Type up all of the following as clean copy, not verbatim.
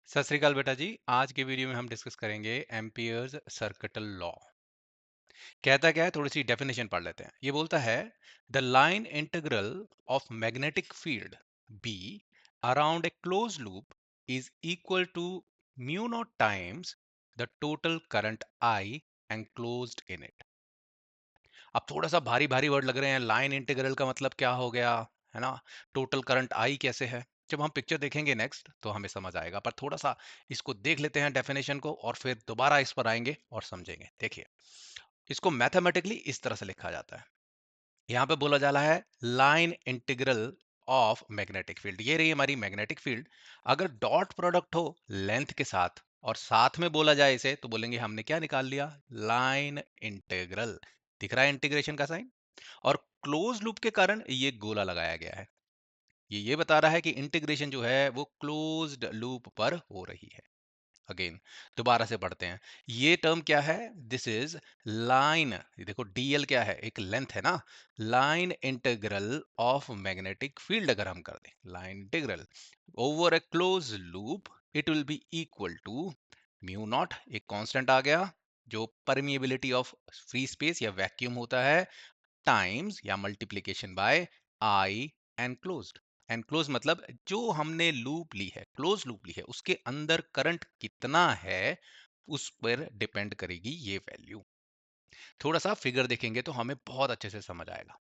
सत श्री अकाल बेटा जी। आज के वीडियो में हम डिस्कस करेंगे एम्पियर्स सर्किटल लॉ। कहता क्या है, थोड़ी सी डेफिनेशन पढ़ लेते हैं। ये बोलता है the line integral of magnetic field B around a close loop is equal to mu naught times the total current I enclosed in it. अब थोड़ा सा भारी भारी वर्ड लग रहे हैं। लाइन इंटीग्रल का मतलब क्या हो गया, है ना। टोटल करंट आई कैसे है, जब हम पिक्चर देखेंगे नेक्स्ट तो हमें समझ आएगा। पर थोड़ा सा इसको देख लेते हैं डेफिनेशन को, और फिर दोबारा इस पर आएंगे और समझेंगे। देखिए, इसको मैथमेटिकली इस तरह से लिखा जाता है। यहाँ पे बोला जा रहा है line integral of magnetic field. ये रही हमारी मैग्नेटिक फील्ड। अगर डॉट प्रोडक्ट हो लेंथ के साथ और साथ में बोला जाए इसे, तो बोलेंगे हमने क्या निकाल लिया, लाइन इंटीग्रल। दिख रहा है इंटीग्रेशन का साइन। और क्लोज लूप के कारण ये गोला लगाया गया है। ये बता रहा है कि इंटीग्रेशन जो है वो क्लोज्ड लूप पर हो रही है। अगेन दोबारा से पढ़ते हैं। ये टर्म क्या है, दिस इज लाइन। देखो डीएल क्या है, एक लेंथ है ना। Line integral of magnetic field अगर हम कर दें line integral over a close loop, it will be equal to mu naught, एक कांस्टेंट आ गया जो परमिएबिलिटी ऑफ फ्री स्पेस या वैक्यूम होता है, टाइम्स या multiplication by I enclosed. Enclose मतलब जो हमने लूप ली है, क्लोज लूप ली है, उसके अंदर करंट कितना है उस पर डिपेंड करेगी ये वैल्यू। थोड़ा सा फिगर देखेंगे तो हमें बहुत अच्छे से समझ आएगा।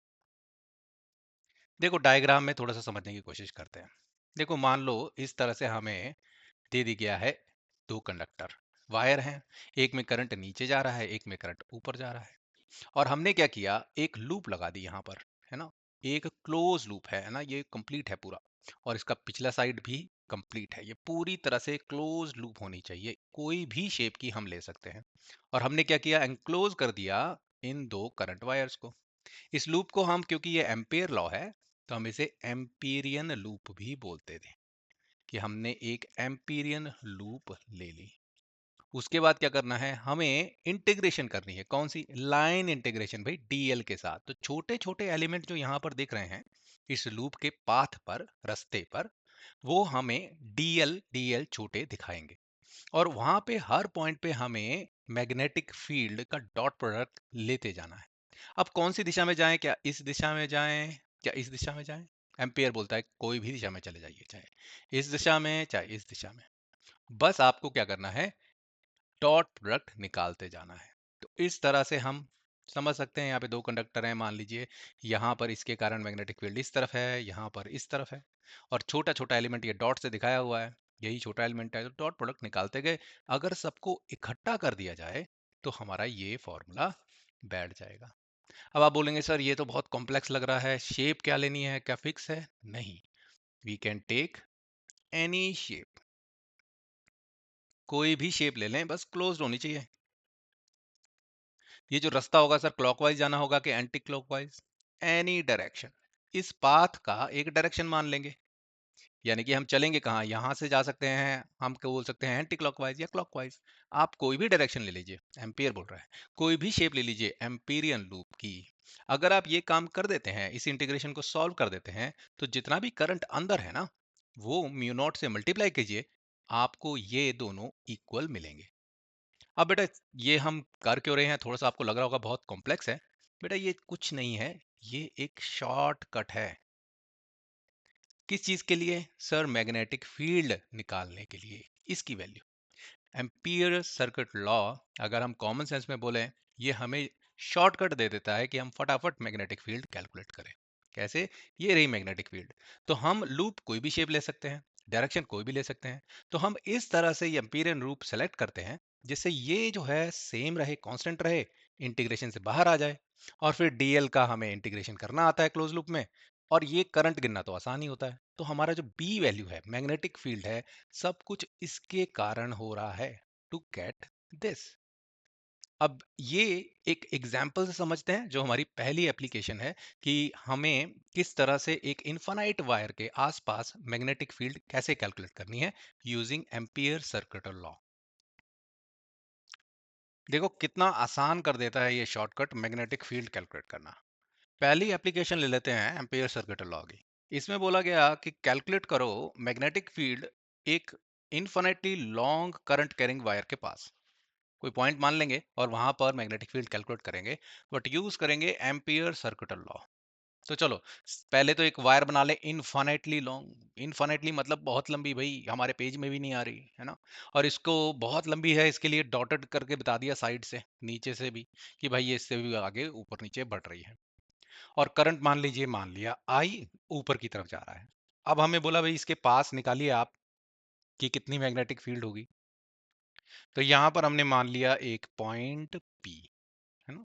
देखो डायग्राम में थोड़ा सा समझने की कोशिश करते हैं। देखो मान लो इस तरह से हमें दे दी गया है दो कंडक्टर वायर हैं। एक में करंट नीचे जा रहा है, एक में करंट ऊपर जा रहा है। और हमने क्या किया, एक लूप लगा दी यहाँ पर, है ना। एक क्लोज लूप है ना, ये कंप्लीट है पूरा। और इसका पिछला साइड भी कंप्लीट है। ये पूरी तरह से क्लोज लूप होनी चाहिए, कोई भी शेप की हम ले सकते हैं। और हमने क्या किया, एनक्लोज कर दिया इन दो करंट वायर्स को। इस लूप को हम, क्योंकि ये एम्पियर लॉ है, तो हम इसे एम्पीरियन लूप भी बोलते थे, कि हमने एक एम्पीरियन लूप ले ली। उसके बाद क्या करना है, हमें इंटीग्रेशन करनी है। कौन सी, लाइन इंटीग्रेशन भाई, डीएल के साथ। तो छोटे छोटे एलिमेंट जो यहाँ पर दिख रहे हैं इस लूप के पाथ पर, रास्ते पर, वो हमें डीएल डीएल छोटे दिखाएंगे। और वहां पे हर पॉइंट पे हमें मैग्नेटिक फील्ड का डॉट प्रोडक्ट लेते जाना है। अब कौन सी दिशा में जाएं, क्या इस दिशा में जाएं, क्या इस दिशा में जाएं। एम्पियर बोलता है कोई भी दिशा में चले जाइए, चाहे इस दिशा में चाहे इस दिशा में। बस आपको क्या करना है, डॉट प्रोडक्ट निकालते जाना है। तो इस तरह से हम समझ सकते हैं। यहाँ पे दो कंडक्टर हैं, मान लीजिए यहाँ पर इसके कारण मैग्नेटिक फील्ड इस तरफ है, यहाँ पर इस तरफ है। और छोटा छोटा एलिमेंट ये डॉट से दिखाया हुआ है, यही छोटा एलिमेंट है। तो डॉट प्रोडक्ट निकालते गए। अगर सबको इकट्ठा कर दिया जाए तो हमारा ये फॉर्मूला बैठ जाएगा। अब आप बोलेंगे सर ये तो बहुत कॉम्प्लेक्स लग रहा है, शेप क्या लेनी है, क्या फिक्स है। नहीं, we can take any shape. कोई भी शेप ले लें, बस क्लोज्ड होनी चाहिए। ये जो रास्ता होगा सर, क्लॉकवाइज जाना होगा कि एंटी क्लॉकवाइज, एनी डायरेक्शन। इस पाथ का एक डायरेक्शन मान लेंगे, यानी कि हम चलेंगे कहाँ, यहां से जा सकते हैं, हम क्या बोल सकते हैं, एंटी क्लॉकवाइज या क्लॉकवाइज। आप कोई भी डायरेक्शन ले लीजिए, एम्पियर बोल रहा है। कोई भी शेप ले लीजिए एम्पीरियन लूप की। अगर आप ये काम कर देते हैं, इस इंटीग्रेशन को सॉल्व कर देते हैं, तो जितना भी करंट अंदर है ना, वो म्यू नॉट से मल्टीप्लाई कीजिए, आपको ये दोनों इक्वल मिलेंगे। अब बेटा ये हम कर क्यों रहे हैं, थोड़ा सा आपको लग रहा होगा बहुत कॉम्प्लेक्स है। बेटा ये कुछ नहीं है, ये एक शॉर्टकट है। किस चीज के लिए सर, मैग्नेटिक फील्ड निकालने के लिए, इसकी वैल्यू। एम्पियर सर्किट लॉ अगर हम कॉमन सेंस में बोले, ये हमें शॉर्टकट दे देता है कि हम फटाफट मैग्नेटिक फील्ड कैलकुलेट करें। कैसे, ये रही मैग्नेटिक फील्ड। तो हम लूप कोई भी शेप ले सकते हैं, डायरेक्शन कोई भी ले सकते हैं। तो हम इस तरह से ये एम्पिरियन लूप सेलेक्ट करते हैं जिससे ये जो है सेम रहे, कांस्टेंट रहे, इंटीग्रेशन से बाहर आ जाए। और फिर डीएल का हमें इंटीग्रेशन करना आता है क्लोज लूप में। और ये करंट गिनना तो आसान ही होता है। तो हमारा जो बी वैल्यू है, मैग्नेटिक फील्ड है, सब कुछ इसके कारण हो रहा है, टू गेट दिस। अब ये एक एग्जाम्पल से समझते हैं, जो हमारी पहली एप्लीकेशन है, कि हमें किस तरह से एक इनफाइनाइट वायर के आसपास मैग्नेटिक फील्ड कैसे कैलकुलेट करनी है यूजिंग एम्पियर सर्किट लॉ। देखो कितना आसान कर देता है ये शॉर्टकट मैग्नेटिक फील्ड कैलकुलेट करना। पहली एप्लीकेशन ले लेते हैं एम्पियर सर्किट लॉ की। इसमें बोला गया कि कैलकुलेट करो मैग्नेटिक फील्ड एक infinitely long current carrying wire के पास कोई पॉइंट मान लेंगे और वहां पर मैग्नेटिक फील्ड कैलकुलेट करेंगे, बट यूज करेंगे एम्पियर सर्किटल लॉ। तो चलो पहले तो एक वायर बना ले इनफाइनाइटली लॉन्ग। इनफाइनाइटली मतलब बहुत लंबी, भाई हमारे पेज में भी नहीं आ रही है ना। और इसको बहुत लंबी है, इसके लिए डॉटेड करके बता दिया साइड से नीचे से भी कि भाई ये इससे भी आगे ऊपर नीचे बढ़ रही है। और करंट मान लीजिए, मान लिया आई ऊपर की तरफ जा रहा है। अब हमें बोला भाई इसके पास निकालिए आप कि कितनी मैग्नेटिक फील्ड होगी। तो यहां पर हमने मान लिया एक पॉइंट पी, है ना।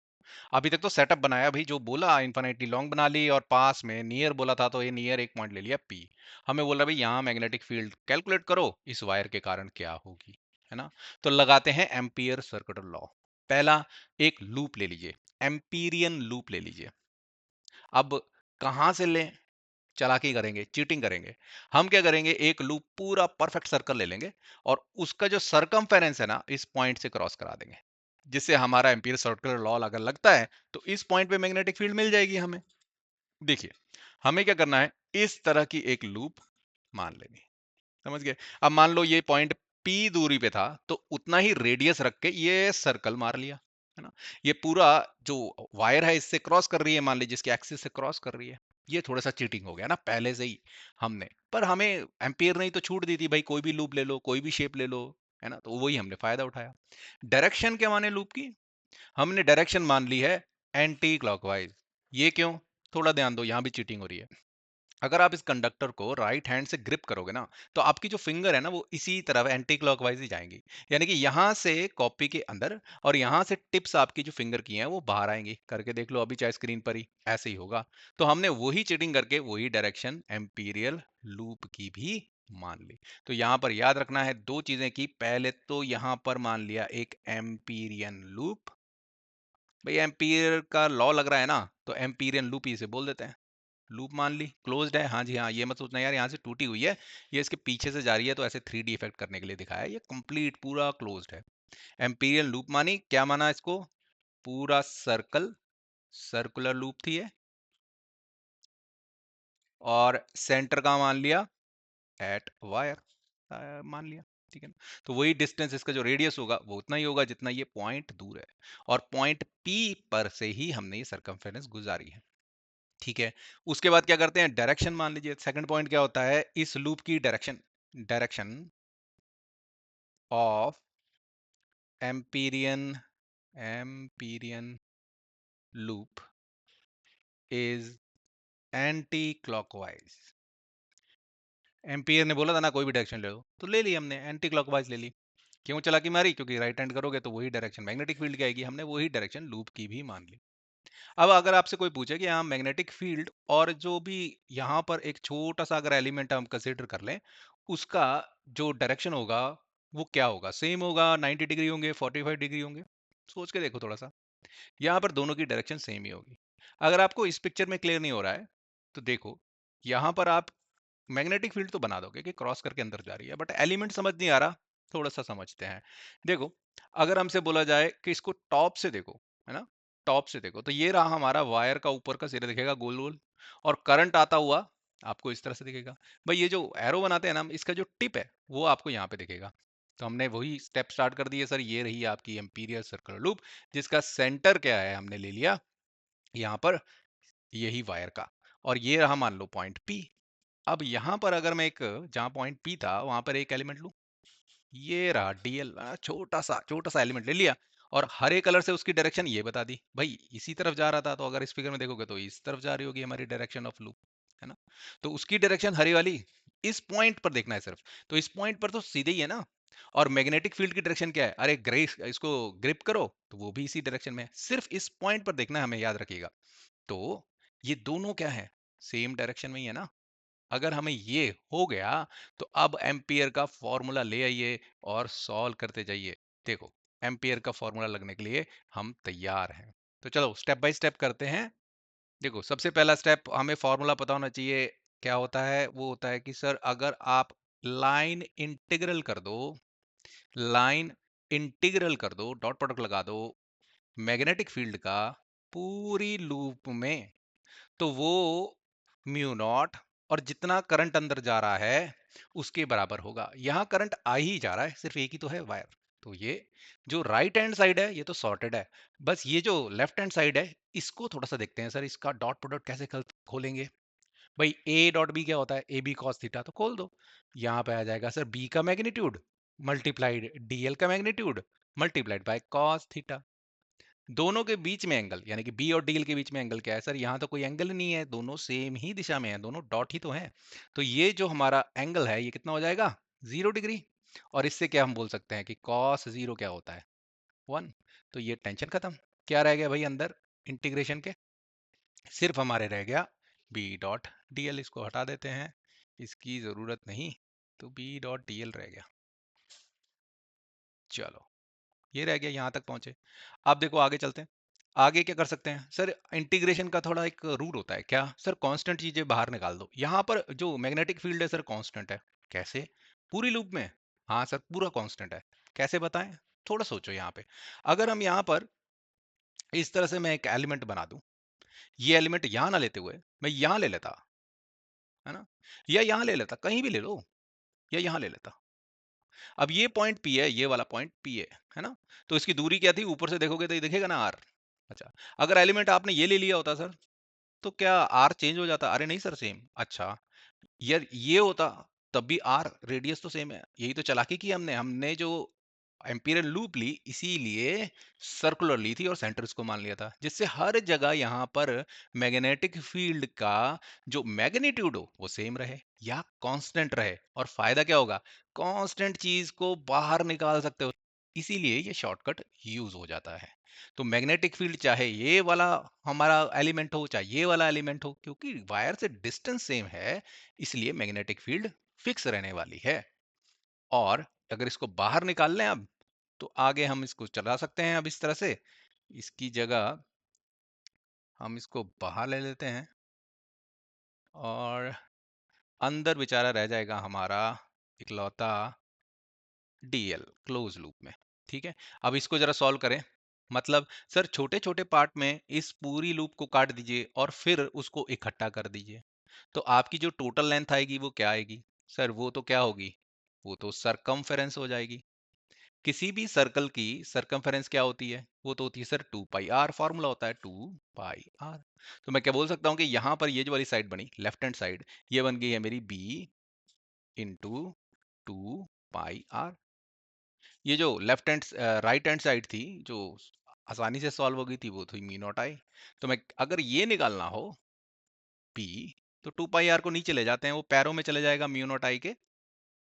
अभी तक तो सेटअप बनाया भाई, जो बोला इन्फिनिटली लॉन्ग बना ली और पास में नियर बोला था तो ये नियर एक पॉइंट ले लिया पी। हमें बोला भाई यहाँ मैग्नेटिक फील्ड कैलकुलेट करो इस वायर के कारण क्या होगी, है ना। तो लगाते हैं एम्पियर सर्किट लॉ। पहला एक लूप ले लीजिए, एम्पीरियन लूप ले लीजिए। अब कहां से लें? चालाकी करेंगे, चीटिंग करेंगे। हम क्या करेंगे, एक लूप पूरा परफेक्ट सर्कल ले लेंगे और उसका जो सरकमफेरेंस है ना इस पॉइंट से क्रॉस करा देंगे, जिससे हमारा एम्पियर सर्कुलर लॉ अगर लगता है तो इस पॉइंट पे मैग्नेटिक फील्ड मिल जाएगी हमें। देखिए हमें क्या करना है, इस तरह की एक लूप मान लेनी। समझ गए? अब मान लो ये पॉइंट P दूरी पे था तो उतना ही रेडियस रख के ये सर्कल मार लिया, है ना। ये पूरा जो वायर है इससे क्रॉस कर रही है, मान लीजिए जिसके एक्सिस से क्रॉस कर रही है। ये थोड़ा सा चीटिंग हो गया ना पहले से ही हमने, पर हमें एम्पियर ने ही तो छूट दी थी भाई, कोई भी लूप ले लो, कोई भी शेप ले लो, है ना। तो वही हमने फायदा उठाया। डायरेक्शन क्या माने लूप की? हमने डायरेक्शन मान ली है एंटी क्लॉकवाइज। ये क्यों? थोड़ा ध्यान दो, यहां भी चीटिंग हो रही है। अगर आप इस कंडक्टर को राइट हैंड से ग्रिप करोगे ना तो आपकी जो फिंगर है ना वो इसी तरफ एंटी क्लॉकवाइज ही जाएंगी। यानी कि यहां से कॉपी के अंदर और यहां से टिप्स आपकी जो फिंगर की हैं वो बाहर आएंगी। करके देख लो अभी चाहे स्क्रीन पर ही, ऐसे ही होगा। तो हमने वही चीटिंग करके वही डायरेक्शन एम्पीरियल लूप की भी मान ली। तो यहां पर याद रखना है दो चीजें की, पहले तो यहां पर मान लिया एक एम्पीरियन लूप। भाई एम्पीयर का लॉ लग रहा है ना, तो एम्पीरियन लूप ही इसे बोल देते हैं। लूप मान ली, क्लोज्ड है। हाँ जी हाँ, ये मत सोचना यार यहाँ से टूटी हुई है, ये इसके पीछे से जा रही है तो ऐसे 3D इफेक्ट करने के लिए दिखाया है। ये कंप्लीट पूरा क्लोज्ड है। एम्पीरियल लूप मानी, क्या माना इसको? पूरा सर्कल, सर्कुलर लूप थी ये। और सेंटर का मान लिया एट वायर मान लिया। ठीक है ना। तो वही डिस्टेंस, इसका जो रेडियस होगा वो उतना ही होगा जितना ये पॉइंट दूर है। और पॉइंट पी पर से ही हमने ये सरकमफेरेंस गुजारी है। ठीक है। उसके बाद क्या करते हैं, डायरेक्शन मान लीजिए। सेकंड पॉइंट क्या होता है, इस लूप की direction, direction of empyrean, Amperian loop is anti clockwise. Ampere ने बोला था ना कोई भी डायरेक्शन ले लो, तो ले ली हमने, एंटी क्लॉकवाइज ले ली। क्यों चालाकी मारी? क्योंकि राइट हैंड करोगे तो वही डायरेक्शन मैग्नेटिक फील्ड की आएगी, हमने वही डायरेक्शन लूप की भी मान ली। अब अगर आपसे कोई पूछे कि यहाँ मैग्नेटिक फील्ड और जो भी यहाँ पर एक छोटा सा अगर एलिमेंट हम कंसीडर कर लें, उसका जो डायरेक्शन होगा वो क्या होगा? सेम होगा, 90 डिग्री होंगे, 45 डिग्री होंगे? सोच के देखो थोड़ा सा। यहाँ पर दोनों की डायरेक्शन सेम ही होगी। अगर आपको इस पिक्चर में क्लियर नहीं हो रहा है तो देखो, यहाँ पर आप मैग्नेटिक फील्ड तो बना दोगे कि क्रॉस करके अंदर जा रही है, बट एलिमेंट समझ नहीं आ रहा। थोड़ा सा समझते हैं। देखो, अगर हमसे बोला जाए कि इसको टॉप से देखो, है ना, टॉप से देखो, तो ये रहा हमारा वायर का ऊपर का सिरा दिखेगा गोल गोल, और करंट आता हुआ आपको इस तरह से दिखेगा। भाई ये जो एरो बनाते हैं ना हम, इसका जो टिप है वो आपको यहाँ पे दिखेगा। तो हमने वही स्टेप स्टार्ट कर दिए सर। ये रही आपकी एम्पीरियल सर्कुलर लूप, जिसका सेंटर क्या है हमने ले लिया यहाँ पर, यही वायर का। और ये रहा मान लो पॉइंट पी। अब यहां पर अगर मैं एक, जहां पॉइंट पी था वहां पर एक एलिमेंट लूं, ये रहा डीएल, छोटा सा एलिमेंट ले लिया और हरे कलर से उसकी डायरेक्शन ये बता दी। भाई इसी तरफ जा रहा था, तो अगर इस फिगर में देखोगे तो इस तरफ जा रही होगी हमारी डायरेक्शन ऑफ लूप, है ना। तो उसकी डायरेक्शन हरी वाली, इस पॉइंट पर देखना है सिर्फ। तो इस पॉइंट पर तो सीधे ही है ना। और मैग्नेटिक फील्ड की डायरेक्शन क्या है? अरे ग्रेस, इसको ग्रिप करो तो वो भी इसी डायरेक्शन में है। सिर्फ इस पॉइंट पर देखना है हमें, याद रखिएगा। तो ये दोनों क्या है? सेम डायरेक्शन में ही है ना। अगर हमें ये हो गया तो अब एम्पियर का फॉर्मूला ले आइए और सॉल्व करते जाइए। देखो, एम्पियर का फॉर्मूला लगने के लिए हम तैयार हैं। तो चलो स्टेप बाय स्टेप करते हैं। देखो, सबसे पहला स्टेप, हमें फॉर्मूला पता होना चाहिए। क्या होता है? वो होता है कि सर अगर आप लाइन इंटीग्रल कर दो, लाइन इंटीग्रल कर दो, डॉट प्रोडक्ट लगा दो मैग्नेटिक फील्ड का पूरी लूप में, तो वो म्यू नॉट और जितना करंट अंदर जा रहा है उसके बराबर होगा। यहाँ करंट आ ही जा रहा है, सिर्फ एक ही तो है वायर। तो ये जो राइट हैंड साइड है ये तो सॉर्टेड है। बस ये जो लेफ्ट हैंड साइड है इसको थोड़ा सा देखते हैं सर, इसका डॉट प्रोडक्ट कैसे खोलेंगे। भाई ए डॉट बी क्या होता है, ए बी कॉस थीटा, तो खोल दो। यहाँ पे आ जाएगा सर बी का मैग्नीट्यूड मल्टीप्लाइड डीएल का magnitude multiplied by cos theta. दोनों के बीच में एंगल यानी कि बी और डीएल के बीच में एंगल क्या है सर, यहाँ तो कोई एंगल नहीं है, दोनों सेम ही दिशा में है, दोनों डॉट ही तो हैं। तो ये जो हमारा एंगल है ये कितना हो जाएगा, 0 डिग्री। और इससे क्या हम बोल सकते हैं कि कॉस जीरो क्या होता है, 1। तो ये टेंशन खत्म। क्या रह गया भाई अंदर इंटीग्रेशन के, सिर्फ हमारे रह गया बी डॉट डीएल। इसको हटा देते हैं, इसकी जरूरत नहीं, तो बी डॉट डीएल रह गया। चलो ये रह गया, यहां तक पहुंचे। अब देखो आगे चलते हैं। आगे क्या कर सकते हैं सर, इंटीग्रेशन का थोड़ा एक रूल होता है क्या सर, कांस्टेंट चीजें बाहर निकाल दो। यहाँ पर जो मैग्नेटिक फील्ड है सर कांस्टेंट है। कैसे, पूरी लूप में? हाँ सर पूरा कांस्टेंट है। कैसे बताएं, थोड़ा सोचो। यहाँ पे अगर हम यहाँ पर इस तरह से मैं एक एलिमेंट बना दूं, ये एलिमेंट यहाँ ना लेते हुए मैं यहाँ ले लेता, है ना, या यहाँ ले लेता, कहीं भी ले लो, या यहाँ ले लेता। अब ये पॉइंट पी है, ये वाला पॉइंट पी है ना, तो इसकी दूरी क्या थी, ऊपर से देखोगे तो ये दिखेगा ना आर। अच्छा, अगर एलिमेंट आपने ये ले लिया होता सर, तो क्या आर चेंज हो जाता? अरे नहीं सर सेम। अच्छा यार ये होता तब भी आर रेडियस तो सेम है। यही तो चालाकी की हमने, हमने जो एम्पिरियल लूप ली इसीलिए सर्कुलर ली थी और सेंटर इसको मान लिया था, जिससे हर जगह यहाँ पर मैग्नेटिक फील्ड का जो मैग्नीट्यूड हो वो सेम रहे या कांस्टेंट रहे। और फायदा क्या होगा, कांस्टेंट चीज को बाहर निकाल सकते हो, इसीलिए ये शॉर्टकट यूज हो जाता है। तो मैग्नेटिक फील्ड चाहे ये वाला हमारा एलिमेंट हो चाहे ये वाला एलिमेंट हो, क्योंकि वायर से डिस्टेंस सेम है इसलिए मैग्नेटिक फील्ड फिक्स रहने वाली है। और अगर इसको बाहर निकाल लें अब, तो आगे हम इसको चला सकते हैं। अब इस तरह से इसकी जगह हम इसको बाहर ले लेते हैं और अंदर बेचारा रह जाएगा हमारा इकलौता डीएल क्लोज लूप में। ठीक है, अब इसको जरा सॉल्व करें। मतलब सर छोटे छोटे पार्ट में इस पूरी लूप को काट दीजिए और फिर उसको इकट्ठा कर दीजिए, तो आपकी जो टोटल लेंथ आएगी वो क्या आएगी सर, वो तो क्या होगी, वो तो सरकमफेरेंस हो जाएगी। किसी भी सर्कल की सरकमफेरेंस क्या होती है, वो तो होती है सर 2 पाई आर, फॉर्मूला होता है 2 पाई आर। तो मैं क्या बोल सकता हूँ कि यहाँ पर ये जो वाली साइड बनी लेफ्ट हैंड साइड, ये बन गई है मेरी बी इंटू 2 पाई आर। ये जो left hand right hand side थी जो आसानी से सॉल्व हो गई थी वो थी मी नॉट आई। तो मैं अगर ये निकालना हो पी, तो 2 पाई आर को नीचे ले जाते हैं, वो पैरों में चले जाएगा म्यू नॉट आई के।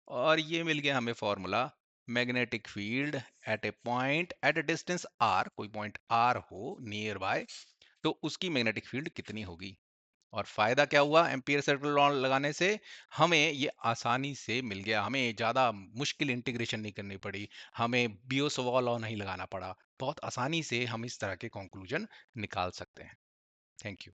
और ये मिल गया हमें formula, magnetic field at a point at a distance R, कोई पॉइंट आर हो नियर बाय, तो उसकी मैग्नेटिक फील्ड कितनी होगी। और फायदा क्या हुआ एम्पियर सर्कुलर लॉ लगाने से, हमें ये आसानी से मिल गया, हमें ज्यादा मुश्किल इंटीग्रेशन नहीं करनी पड़ी, हमें बियोसवाल लॉ नहीं लगाना पड़ा, बहुत आसानी से हम इस तरह के कंक्लूजन निकाल सकते हैं। Thank you.